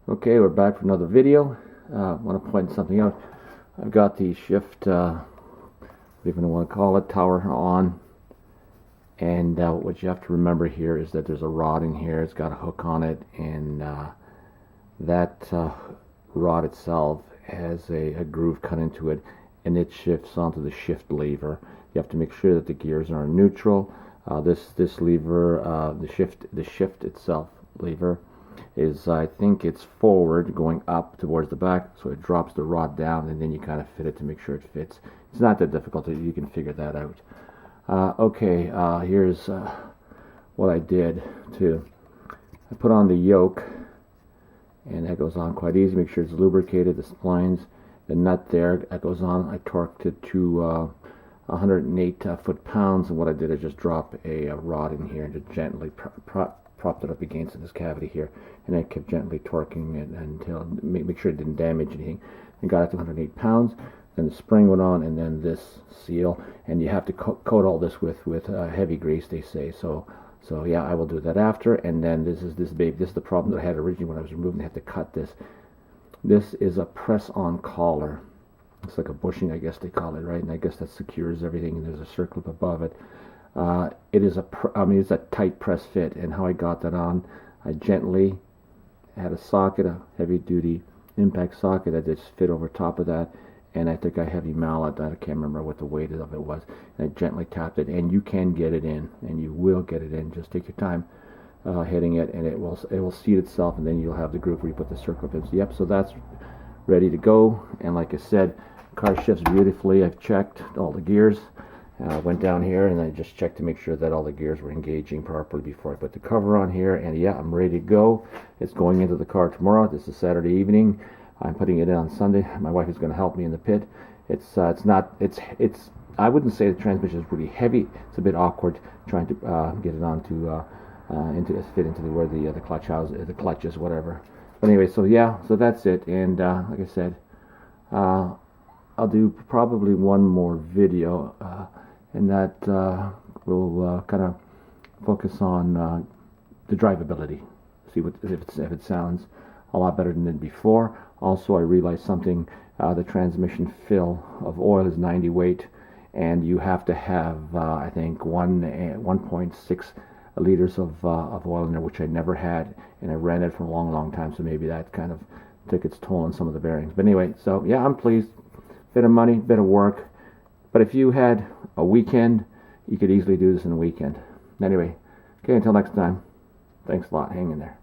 Okay, we're back for another video. I want to point something out. I've got the shift, whatever you want to call it, tower on. And what you have to remember here is that there's a rod in here. It's got a hook on it, and that rod itself has a groove cut into it, and it shifts onto the shift lever. You have to make sure that the gears are in neutral. This lever, the shift itself lever, is, I think it's forward going up towards the back, so it drops the rod down, and then you kind of fit it to make sure it fits. It's not that difficult. You can figure that out. Okay, here's what I did too. I put on the yoke, and that goes on quite easy. Make sure it's lubricated. The splines, the nut there, that goes on. I torqued it to 108 foot-pounds, and what I did is just drop a rod in here and just gently propped it up against this cavity here, and I kept gently torquing it until make sure it didn't damage anything, and got it to 108 pounds. Then the spring went on, and then this seal, and you have to coat all this with heavy grease, they say. So yeah, I will do that after. And then this is the problem that I had originally when I was removing. I had to cut this. This is a press-on collar. It's like a bushing, I guess they call it, right? And I guess that secures everything, and there's a circlip above it. It is it's a tight press fit, and how I got that on, I gently had a socket, a heavy-duty impact socket that just fit over top of that, and I think a heavy mallet, I can't remember what the weight of it was, and I gently tapped it, and you can get it in, and you will get it in. Just take your time hitting it, and it will seat itself, and then you'll have the groove where you put the circlip in. So, yep, so that's ready to go, and like I said, car shifts beautifully. I've checked all the gears. Went down here and I just checked to make sure that all the gears were engaging properly before I put the cover on here, and yeah, I'm ready to go. It's going into the car tomorrow. This is Saturday evening. I'm putting it in on Sunday. My wife is going to help me in the pit. It's I wouldn't say the transmission is really heavy. It's a bit awkward trying to get it onto fit into where the clutch house, the clutch is, whatever. But anyway, so yeah, so that's it. And like I said, I'll do probably one more video, and that will kind of focus on the drivability. See if it sounds a lot better than before. Also, I realized something. The transmission fill of oil is 90 weight, and you have to have I think 1.6 liters of oil in there, which I never had, and I ran it for a long time. So maybe that kind of took its toll on some of the bearings. But anyway, so yeah, I'm pleased. Bit of money, bit of work, but if you had a weekend, you could easily do this in a weekend. Anyway, okay, until next time, thanks a lot. Hang in there.